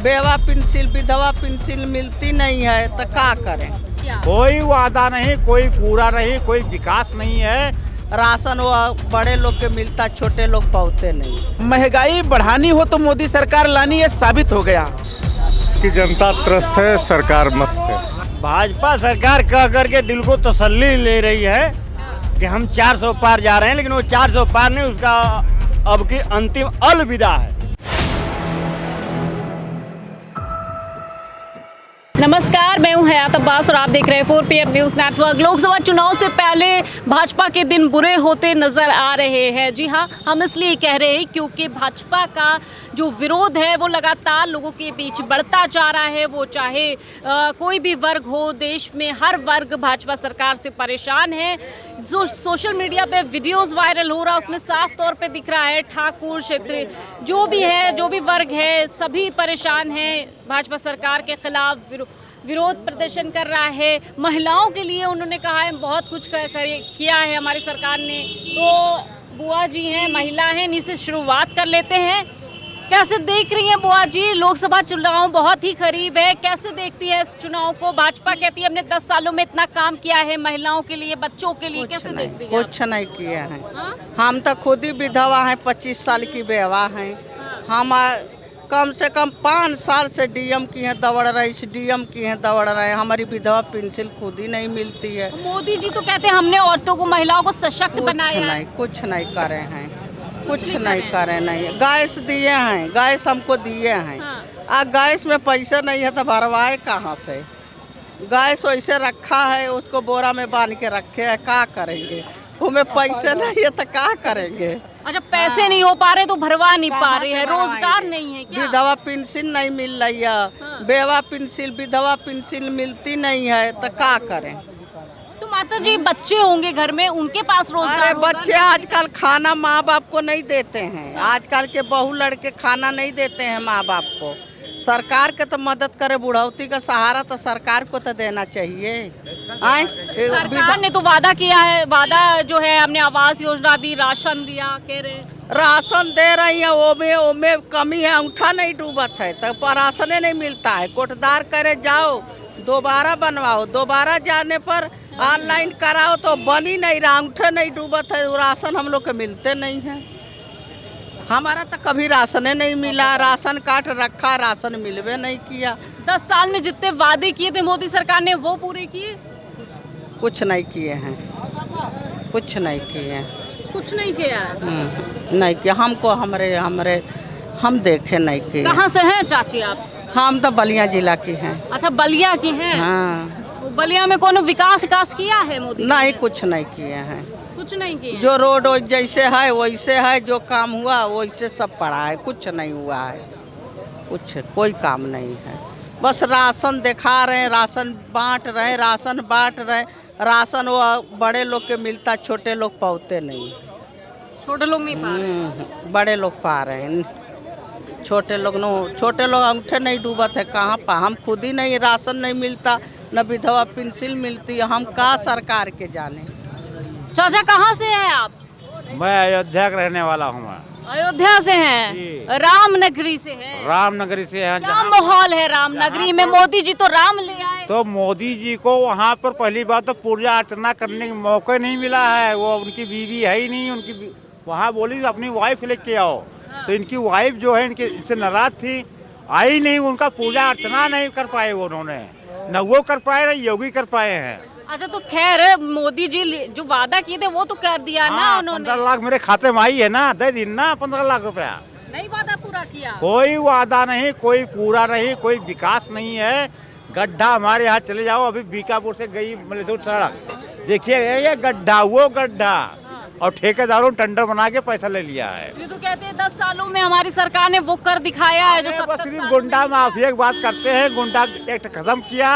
बेवा पेंसिल विधवा पेंसिल मिलती नहीं है तो क्या करें। कोई वादा नहीं, कोई पूरा नहीं, कोई विकास नहीं है। राशन वो बड़े लोग के मिलता, छोटे लोग पाते नहीं। महंगाई बढ़ानी हो तो मोदी सरकार लानी है, साबित हो गया कि जनता त्रस्त है, सरकार मस्त है। भाजपा सरकार कह करके दिल को तसल्ली ले रही है कि हम 400 पार जा रहे हैं, लेकिन वो 400 पार नहीं, उसका अब की अंतिम अलविदा है। नमस्कार, मैं हूं हयात अब्बास और आप देख रहे हैं 4 PM न्यूज़ नेटवर्क। लोकसभा चुनाव से पहले भाजपा के दिन बुरे होते नजर आ रहे हैं। जी हां, हम इसलिए कह रहे हैं क्योंकि भाजपा का जो विरोध है वो लगातार लोगों के बीच बढ़ता जा रहा है। वो चाहे कोई भी वर्ग हो, देश में हर वर्ग भाजपा सरकार से परेशान है। जो सोशल मीडिया पे वीडियोस वायरल हो रहा है उसमें साफ तौर पे दिख रहा है ठाकुर क्षेत्र जो भी है, जो भी वर्ग है, सभी परेशान हैं। भाजपा सरकार के खिलाफ विरोध प्रदर्शन कर रहा है। महिलाओं के लिए उन्होंने कहा है बहुत कुछ किया है हमारी सरकार ने। तो बुआ जी हैं, महिला हैं, इन्हीं से शुरुआत कर लेते हैं। कैसे देख रही हैं बुआ जी, लोकसभा चुनाव बहुत ही करीब है, कैसे देखती है इस चुनाव को? भाजपा कहती है हमने 10 सालों में इतना काम किया है महिलाओं के लिए, बच्चों के लिए, कैसे देखती है? कुछ नहीं किया है। हम तो खुद ही विधवा हैं, 25 साल की बेवा हैं। हम कम से कम 5 साल से डीएम की हैं दौड़ रही, डीएम की हैं दौड़ रहे हैं। हमारी विधवा पेंसिल खुद ही नहीं मिलती है। मोदी जी तो कहते हैं हमने औरतों को, महिलाओं को सशक्त बनाया। कुछ नहीं करे हैं, कुछ नहीं करे नहीं। गैस दिए हैं, गैस हमको दिए हैं। गैस में पैसे नहीं है तो भरवाए कहाँ से? गैस वैसे रखा है, उसको बोरा में बांध के रखे है, क्या करेंगे? उनमें पैसे नहीं है तो क्या करेंगे? अच्छा, पैसे नहीं हो पा रहे तो भरवा नहीं पा रहे हैं, रोजगार नहीं है क्या? विधवा पेंसिल नहीं मिल रही है, बेवा पेंसिल विधवा पेंसिल मिलती नहीं है तो क्या करें? तो माता जी बच्चे होंगे घर में, उनके पास रोजगार होगा? बच्चे आजकल खाना माँ बाप को नहीं देते हैं। आजकल के बहू लड़के खाना नहीं देते हैं माँ बाप को। सरकार के तो मदद करे, बुढ़ौती का सहारा तो सरकार को तो देना चाहिए। सरकार ने तो वादा किया है, वादा जो है हमने आवास योजना दी, राशन दिया, कह रहे राशन दे रही है, वो में कमी है, अंगूठा नहीं डूबत है तो राशन नहीं मिलता है। कोटदार करे जाओ, दोबारा बनवाओ, दोबारा जाने पर ऑनलाइन कराओ तो बन ही नहीं रहा, अंगूठा नहीं डूबत है। राशन हम लोग के मिलते नहीं है। हमारा तो कभी राशन नहीं मिला, राशन कार्ड रखा, राशन मिलवे नहीं किया। 10 साल में जितने वादे किए थे मोदी सरकार ने वो पूरे किए? कुछ नहीं किए हैं, कुछ नहीं किए हैं, कुछ नहीं किया। नहीं किया। हमको हम देखे नहीं किए। कहाँ से हैं चाची आप? हम तो बलिया जिला की हैं। अच्छा, बलिया की हैं। हाँ। बलिया में कोनो विकास किया है मोदी? नहीं, कुछ नहीं किए हैं, कुछ नहीं किए। जो रोड जैसे है वैसे है, जो काम हुआ वैसे सब पड़ा है, कुछ नहीं हुआ है, कुछ कोई काम नहीं है। बस राशन दिखा रहे हैं, राशन बांट रहे, राशन वो बड़े लोग के मिलता, छोटे लोग पाते नहीं। छोटे लोग नहीं पा रहे, बड़े लोग पा रहे हैं। छोटे लोग अंगूठे नहीं डूबत है, कहाँ पा? हम खुद ही नहीं, राशन नहीं मिलता, न विधवा पेंसिल मिलती है। हम का सरकार के जाने। चाचा कहाँ से हैं आप? मैं अयोध्या का रहने वाला हूँ। अयोध्या से हैं, रामनगरी से हैं। रामनगरी से हैं। क्या माहौल है रामनगरी में? मोदी जी तो राम ले आए। तो मोदी जी को वहाँ पर पहली बात तो पूजा अर्चना करने का मौका नहीं मिला है। वो उनकी बीवी है ही नहीं, उनकी वहाँ बोली अपनी वाइफ लेके आओ। तो इनकी वाइफ जो है इनके इससे नाराज थी, आई नहीं, उनका पूजा अर्चना नहीं कर पाए उन्होंने, न वो कर पाए न योगी कर पाए हैं। अच्छा, तो खैर मोदी जी जो वादा किए थे वो तो कर दिया ना उन्होंने। 15 लाख मेरे खाते में आई है ना, दे दी ना 15 लाख रुपया। नहीं वादा पूरा किया? कोई वादा नहीं, कोई पूरा नहीं, कोई विकास नहीं है। गड्ढा हमारे यहाँ चले जाओ, अभी बीकापुर से गई मलेदुर सड़क, देखिए ये गड्ढा, वो गड्ढा, और ठेकेदारों ने टेंडर बना के पैसा ले लिया है। ये तो कहते हैं 10 सालों में हमारी सरकार ने वो कर दिखाया है जो 70 सिर्फ गुंडा माफिया की बात करते हैं। गुंडा एक्ट खत्म किया,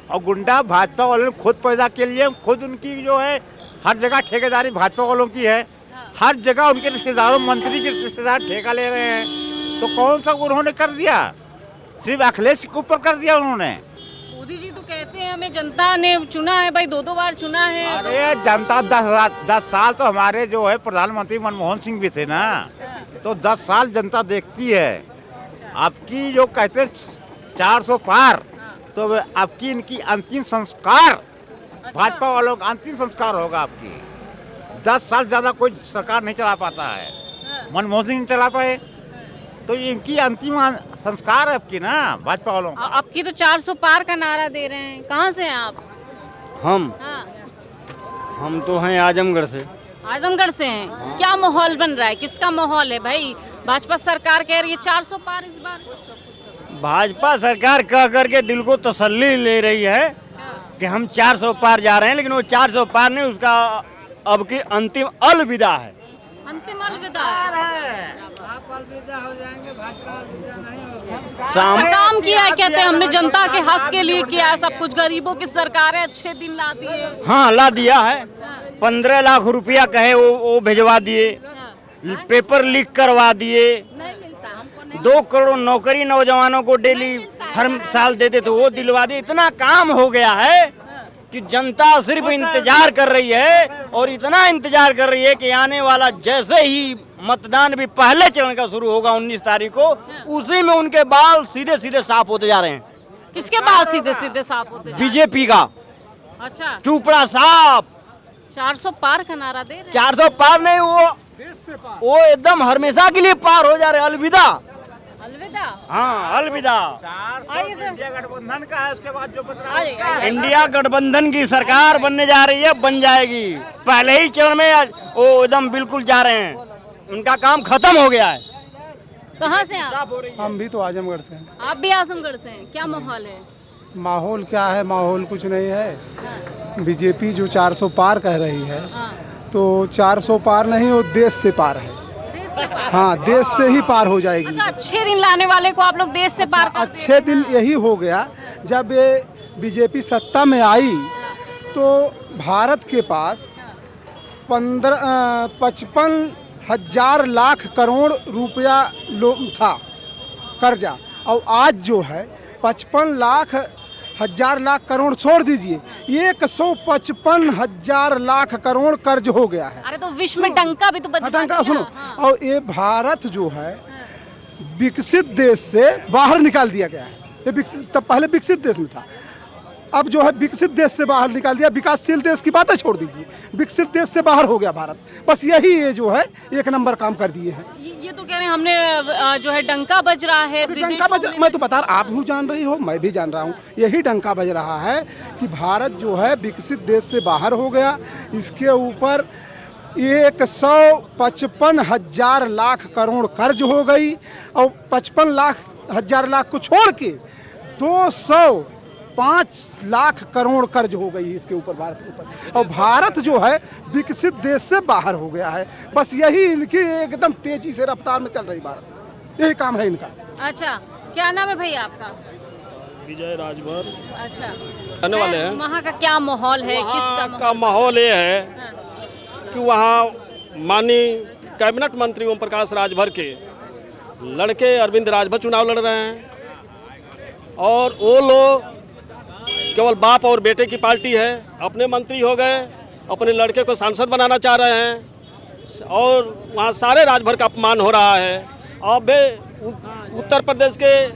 और गुंडा भाजपा वालों ने खुद पैदा के लिए, खुद उनकी जो है हर जगह ठेकेदारी भाजपा वालों की है। हर जगह उनके रिश्तेदारों, मंत्री के रिश्तेदार ठेका ले रहे हैं। तो कौन सा उन्होंने कर दिया? सिर्फ अखिलेश के ऊपर कर दिया उन्होंने। मोदी जी तो कहते हैं हमें जनता ने चुना है भाई, 2-2 बार चुना है। अरे जनता 10 साल तो हमारे जो है प्रधानमंत्री मनमोहन सिंह भी थे ना, तो 10 साल जनता देखती है। आपकी जो कहते हैं 400 पार, तो आपकी इनकी अंतिम संस्कार, भाजपा वालों का अंतिम संस्कार होगा आपकी। 10 साल ज़्यादा कोई सरकार नहीं चला पाता है, मनमोहन सिंह नहीं चला पाए, तो ये इनकी अंतिम संस्कार है आपकी ना, भाजपा वालों का। आपकी तो 400 पार का नारा दे रहे हैं, कहाँ से हैं आप? हाँ, हम तो हैं आजमगढ़ से। आजमगढ़ से हैं। क्या माहौल बन रहा है, किसका माहौल है भाई? भाजपा सरकार कह रही है 400 पार इस बार। भाजपा सरकार कह करके दिल को तसल्ली ले रही है कि हम 400 पार जा रहे हैं, लेकिन वो 400 पार नहीं, उसका अब की अंतिम अलविदा है। अंतिम अलविदा। आप अलविदा हो जाएंगे, भाजपा अलविदा नहीं होगी। अच्छा काम किया है, कहते हैं हमने जनता के हक के लिए किया है सब कुछ, गरीबों की सरकार है, अच्छे दिन ला दिए। हाँ, ला दिया है। 15 लाख रुपया कहे वो भिजवा दिए, पेपर लीक करवा दिए, 2 करोड़ नौकरी नौजवानों को डेली हर साल देते थे, वो दिलवा दिए। इतना काम हो गया है कि जनता सिर्फ इंतजार कर रही है, और इतना इंतजार कर रही है कि आने वाला जैसे ही मतदान भी पहले चरण का शुरू होगा 19 तारीख को, उसी में उनके बाल सीधे सीधे साफ होते जा रहे हैं। किसके बाल सीधे सीधे साफ होते जा रहे हैं? बीजेपी का। अच्छा, चूपड़ा साफ। 400 पार का नारा दे रहे हैं। 400 पार नहीं, वो एकदम हमेशा के लिए पार हो जा रहे। अलविदा। अलविदा। हाँ, अलविदा। आइए सर। इंडिया गठबंधन का है, उसके बाद जो बन रहा आइए, आइए। इंडिया गठबंधन की सरकार बनने जा रही है, बन जाएगी। पहले ही चरण में वो एकदम बिल्कुल जा रहे हैं, उनका काम खत्म हो गया है। कहाँ से हैं आप? हम भी तो आजमगढ़ से हैं। आप भी आजमगढ़ से हैं। क्या माहौल है? माहौल क्या है, माहौल कुछ नहीं है। हाँ, बीजेपी जो 400 पार कह रही है, हाँ। तो 400 पार नहीं, वो देश से पार है। देश से पार। हाँ, देश से ही पार हो जाएगी। अच्छा, अच्छे दिन लाने वाले को आप लोग देश से पार कर देते अच्छे दिन यही हो गया जब ये बीजेपी सत्ता में आई, तो भारत के पास 55,000 लाख करोड़ रुपया था कर्जा, और आज जो है 55,000 लाख करोड़ छोड़ दीजिए, 155,000 लाख करोड़ कर्ज हो गया है। अरे तो विश्व में डंका भी तो बजा डंका दिया। सुनो, हाँ। और ये भारत जो है विकसित देश से बाहर निकाल दिया गया है। ये विकसित, तब पहले विकसित देश में था, अब जो है विकसित देश से बाहर निकाल दिया। विकासशील देश की बातें छोड़ दीजिए, विकसित देश से बाहर हो गया भारत। बस यही ये जो है 1 नंबर काम कर दिए हैं। ये तो कह रहे हैं हमने जो है डंका बज रहा है। डंका बज, मैं तो बता रहा, आप भी जान रही हो, मैं भी जान रहा हूँ, यही डंका बज रहा है कि भारत जो है विकसित देश से बाहर हो गया। इसके ऊपर 155,000 लाख करोड़ कर्ज हो गई, और 55,000 लाख को छोड़ के 205 लाख करोड़ कर्ज हो गई इसके ऊपर, भारत के ऊपर। और भारत जो है विकसित देश से बाहर हो गया है। बस यही इनकी एकदम तेजी से रफ्तार में चल रही भारत, यही काम है इनका। अच्छा, क्या नाम है भैया आपका? विजय राजभर अच्छा, रहने वाले हैं। वहाँ का क्या माहौल है, किसका वहाँ का माहौल ये है कि वहाँ माननीय कैबिनेट मंत्री ओम प्रकाश राजभर के लड़के अरविंद राजभर चुनाव लड़ रहे हैं, और वो लोग केवल बाप और बेटे की पार्टी है। अपने मंत्री हो गए, अपने लड़के को सांसद बनाना चाह रहे हैं, और वहाँ सारे राजभर का अपमान हो रहा है। अब उत्तर प्रदेश के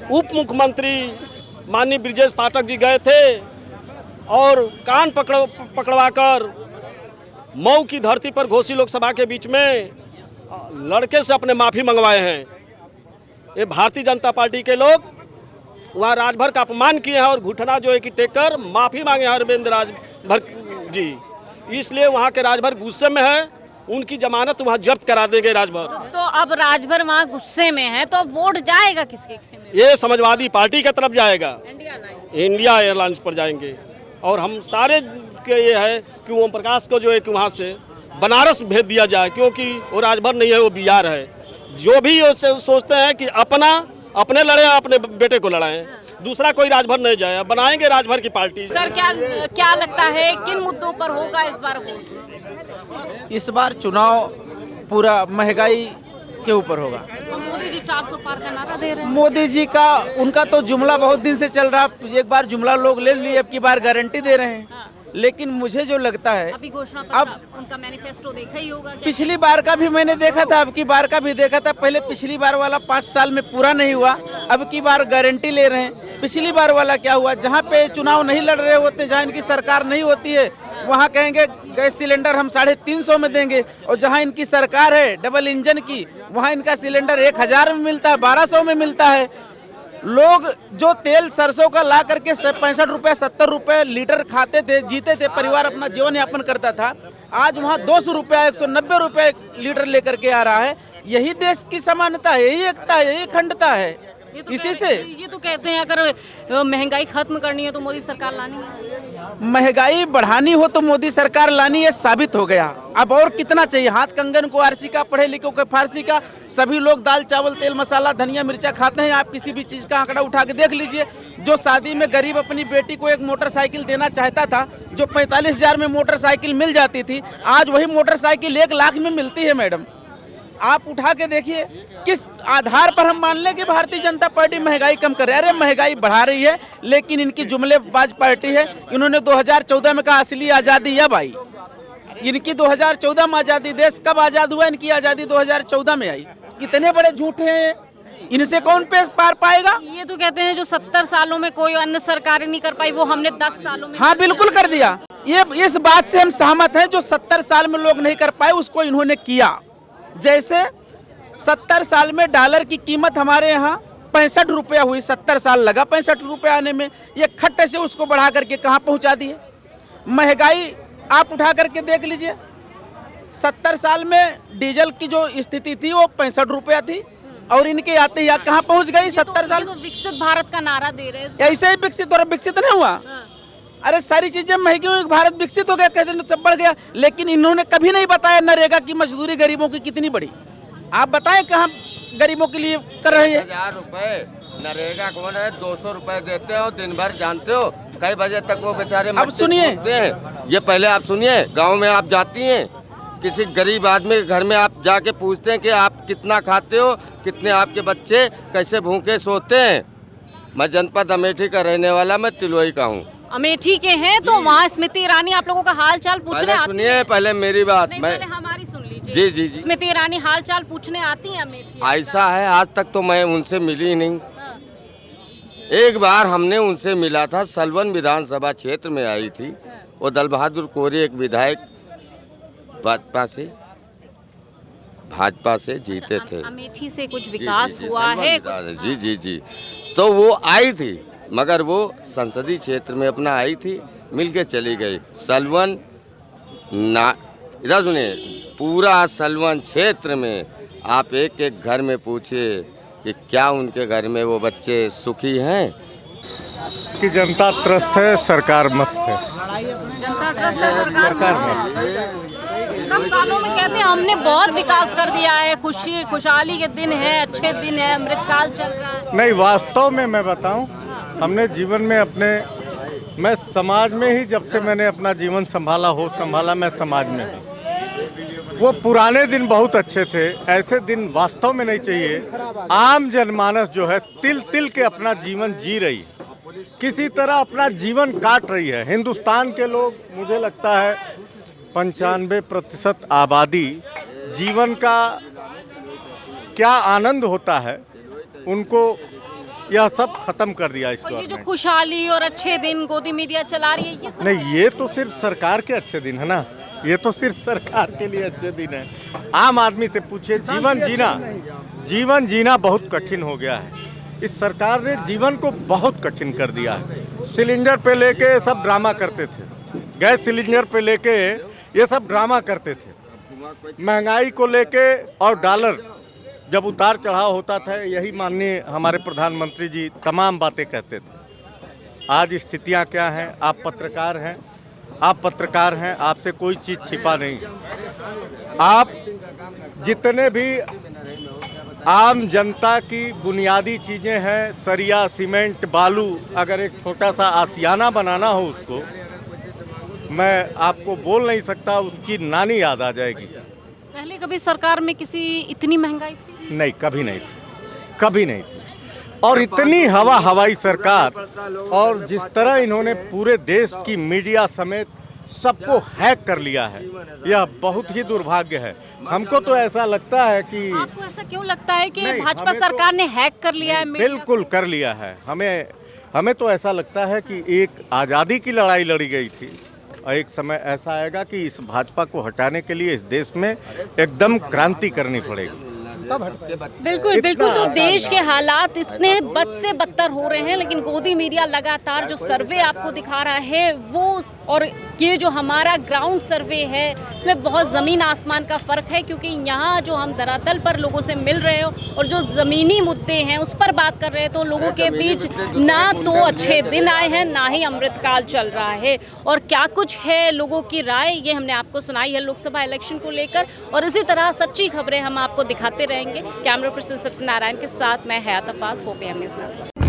उप मुख्यमंत्री माननीय ब्रिजेश पाठक जी गए थे, और कान पकड़वाकर मऊ की धरती पर घोसी लोकसभा के बीच में लड़के से अपने माफ़ी मंगवाए हैं। ये भारतीय जनता पार्टी के लोग वहाँ राजभर का अपमान किए हैं, और घुटना जो है कि टेक कर माफ़ी मांगे हैं अरविंद राजभर जी। इसलिए वहाँ के राजभर गुस्से में है, उनकी जमानत वहाँ जब्त करा देंगे राजभर। तो अब राजभर वहाँ गुस्से में है, तो अब वोट जाएगा किसके खेमे? ये समाजवादी पार्टी की तरफ जाएगा, इंडिया एयरलाइंस पर जाएंगे। और हम सारे के ये है कि ओम प्रकाश को जो है कि वहाँ से बनारस भेज दिया जाए, क्योंकि वो राजभर नहीं है, वो बिहार है। जो भी ये सोचते हैं कि अपने लड़े, अपने बेटे को लड़ाएं, दूसरा कोई राजभर नहीं जाए, बनाएंगे राजभर की पार्टी। सर क्या लगता है किन मुद्दों पर होगा इस बार वोट? इस बार चुनाव पूरा महंगाई के ऊपर होगा। मोदी जी 400 पार का नारा दे रहे हैं। मोदी जी का उनका तो जुमला बहुत दिन से चल रहा, एक बार जुमला लोग ले लिए, अब की बार गारंटी दे रहे हैं। लेकिन मुझे जो लगता है अभी घोषणा अब पत्र उनका मैनिफेस्टो देखा ही होगा क्या? पिछली बार का भी मैंने देखा था, अब की बार का भी देखा था। पहले पिछली बार वाला 5 साल में पूरा नहीं हुआ, अब की बार गारंटी ले रहे हैं। पिछली बार वाला क्या हुआ, जहाँ पे चुनाव नहीं लड़ रहे होते, जहाँ इनकी सरकार नहीं होती है, वहाँ कहेंगे गैस सिलेंडर हम 350 में देंगे, और जहाँ इनकी सरकार है डबल इंजन की, वहाँ इनका सिलेंडर 1000 में मिलता है, 1200 में मिलता है। लोग जो तेल सरसों का ला करके 65 रुपये 70 रुपये लीटर खाते थे, जीते थे, परिवार अपना जीवन यापन करता था, आज वहाँ 200 रुपया 190 रुपये लीटर लेकर के आ रहा है। यही देश की समानता है, यही एकता है, यही अखंडता है। इसी से ये तो कहते हैं अगर महंगाई खत्म करनी है तो मोदी सरकार लानी है। महंगाई बढ़ानी हो तो मोदी सरकार लानी है, साबित हो गया। अब और कितना चाहिए? हाथ कंगन को आरसी का, पढ़े लिखों को फारसी का, सभी लोग दाल चावल तेल मसाला धनिया मिर्चा खाते हैं। आप किसी भी चीज़ का आंकड़ा उठा के देख लीजिए। जो शादी में गरीब अपनी बेटी को एक मोटरसाइकिल देना चाहता था, जो 45,000 में मोटरसाइकिल मिल जाती थी, आज वही मोटरसाइकिल 1 लाख में मिलती है। मैडम आप उठा के देखिए, किस आधार पर हम मान लें कि भारतीय जनता पार्टी महंगाई कम कर रही है? अरे महंगाई बढ़ा रही है, लेकिन इनकी जुमलेबाज पार्टी है। इन्होंने 2014 में कहा असली आज़ादी अब आई। इनकी 2014 में आज़ादी, देश कब आज़ाद हुआ? इनकी आज़ादी 2014 में आई। कितने बड़े झूठे हैं, इनसे कौन पेश पार पाएगा? ये तो कहते हैं जो 70 सालों में कोई अन्य सरकार नहीं कर पाई, वो हमने 10 सालों में। हाँ बिल्कुल कर दिया। ये इस बात से हम सहमत हैं, जो 70 साल में लोग नहीं कर पाए उसको इन्होंने किया। जैसे 70 साल में डॉलर की कीमत हमारे यहाँ 65 रुपया हुई, 70 साल लगा 65 रुपया आने में। ये खट्टे से उसको बढ़ा करके कहाँ पहुँचा दिए। महंगाई आप उठा करके देख लीजिए, 70 साल में डीजल की जो स्थिति थी वो 65 रुपया थी, और इनके आते ही कहाँ पहुँच गई 70 साल। तो विकसित भारत का नारा दे रहे हैं, ऐसे ही विकसित और विकसित नहीं हुआ। अरे सारी चीजें महंगी हुई, भारत विकसित हो गया, कहते हैं सब बढ़ गया। लेकिन इन्होंने कभी नहीं बताया नरेगा की मजदूरी गरीबों की कितनी बड़ी। आप बताएं कहाँ गरीबों के लिए कर रहे हैं। 1000 रुपए नरेगा कौन है? 200 रुपए देते हो दिन भर, जानते हो कई बजे तक वो बेचारे अब सुनिए, ये पहले आप सुनिए। गांव में आप जाती हैं, किसी गरीब आदमी के घर में आप जाके पूछते हैं कि आप कितना खाते हो, कितने आपके बच्चे कैसे भूखे सोते हैं। मैं जनपद अमेठी का रहने वाला, मैं तिलोई का हूँ। अमेठी के हैं तो वहाँ स्मृति ईरानी आप लोगों का हाल चाल पूछने आती सुनिए है। पहले मेरी बात, नहीं, मैं पहले हमारी सुन लीजिए। जी जी जी। स्मृति ईरानी हाल चाल पूछने आती है अमेठी? ऐसा है, आज तक तो मैं उनसे मिली ही नहीं। हाँ। एक बार हमने उनसे मिला था, सलवन विधानसभा क्षेत्र में आई थी। वो दल बहादुर कोरी एक विधायक भाजपा से जीते थे। अमेठी से कुछ विकास हुआ है? जी जी जी। तो वो आई थी, मगर वो संसदीय क्षेत्र में अपना आई थी, मिल के चली गई। सलवन ना, इधर सुनिए, पूरा सलवन क्षेत्र में आप एक एक घर में पूछिए कि क्या उनके घर में वो बच्चे सुखी हैं। कि जनता त्रस्त है, सरकार मस्त है। जनता त्रस्त है, सरकार मस्त है। 10 सालों में कहते हैं हमने बहुत विकास कर दिया है, खुशहाली के दिन है, अच्छे दिन है, अमृतकाल चल रहा है। नहीं, वास्तव में मैं बताऊं, हमने जीवन में मैं समाज में ही, जब से मैंने अपना जीवन संभाला मैं समाज में हूँ। वो पुराने दिन बहुत अच्छे थे, ऐसे दिन वास्तव में नहीं चाहिए। आम जनमानस जो है तिल तिल के अपना जीवन जी रही है, किसी तरह अपना जीवन काट रही है। हिंदुस्तान के लोग, मुझे लगता है 95% आबादी जीवन का क्या आनंद होता है उनको यह सब खत्म कर दिया इस और ये जो गवर्नमेंट। खुशहाली और अच्छे दिन गोदी मीडिया चला रही है, ये सब नहीं, ये तो सिर्फ सरकार के अच्छे दिन है ना, ये तो सिर्फ सरकार के लिए अच्छे दिन है। आम आदमी से पूछिए, जीवन जीना बहुत कठिन हो गया है। इस सरकार ने जीवन को बहुत कठिन कर दिया है। सिलेंडर पे लेके सब ड्रामा करते थे, गैस सिलेंडर पे लेके ये सब ड्रामा करते थे। महंगाई को लेके और डॉलर जब उतार चढ़ाव होता था, यही माननीय हमारे प्रधानमंत्री जी तमाम बातें कहते थे। आज स्थितियां क्या हैं? आप पत्रकार हैं, आपसे कोई चीज़ छिपा नहीं। आप जितने भी आम जनता की बुनियादी चीज़ें हैं, सरिया, सीमेंट, बालू, अगर एक छोटा सा आशियाना बनाना हो उसको, मैं आपको बोल नहीं सकता, उसकी नानी याद आ जाएगी। पहले कभी सरकार में किसी इतनी महंगाई थी? नहीं, कभी नहीं थी। और इतनी हवाई सरकार, और जिस तरह इन्होंने पूरे देश की मीडिया समेत सबको हैक कर लिया है। यह बहुत ही दुर्भाग्य है। हमको तो ऐसा लगता है कि आपको ऐसा क्यों लगता है कि नहीं, भाजपा हमें तो- सरकार ने हैक कर लिया है मीडिया बिल्कुल कर लिया है। हमें तो ऐसा लगता है कि एक आज़ादी की लड़ाई लड़ी गई थी और एक समय ऐसा आएगा कि इस भाजपा को हटाने के लिए इस देश में एकदम क्रांति करनी पड़ेगी। बिल्कुल बिल्कुल। तो देश के हालात इतने बद से बदतर हो रहे हैं, लेकिन गोदी मीडिया लगातार जो सर्वे आपको दिखा रहा है वो, और ये जो हमारा ग्राउंड सर्वे है इसमें बहुत ज़मीन आसमान का फ़र्क है, क्योंकि यहाँ जो हम धरातल पर लोगों से मिल रहे हो और जो ज़मीनी मुद्दे हैं उस पर बात कर रहे हैं, तो लोगों के बीच ना तो अच्छे दिन आए हैं, ना ही अमृतकाल चल रहा है। और क्या कुछ है लोगों की राय, ये हमने आपको सुनाई है लोकसभा इलेक्शन को लेकर, और इसी तरह सच्ची खबरें हम आपको दिखाते रहेंगे। कैमरा पर्सन सत्यनारायण के साथ मैं हयात अब्बास, 4 PM न्यूज़ नेटवर्क।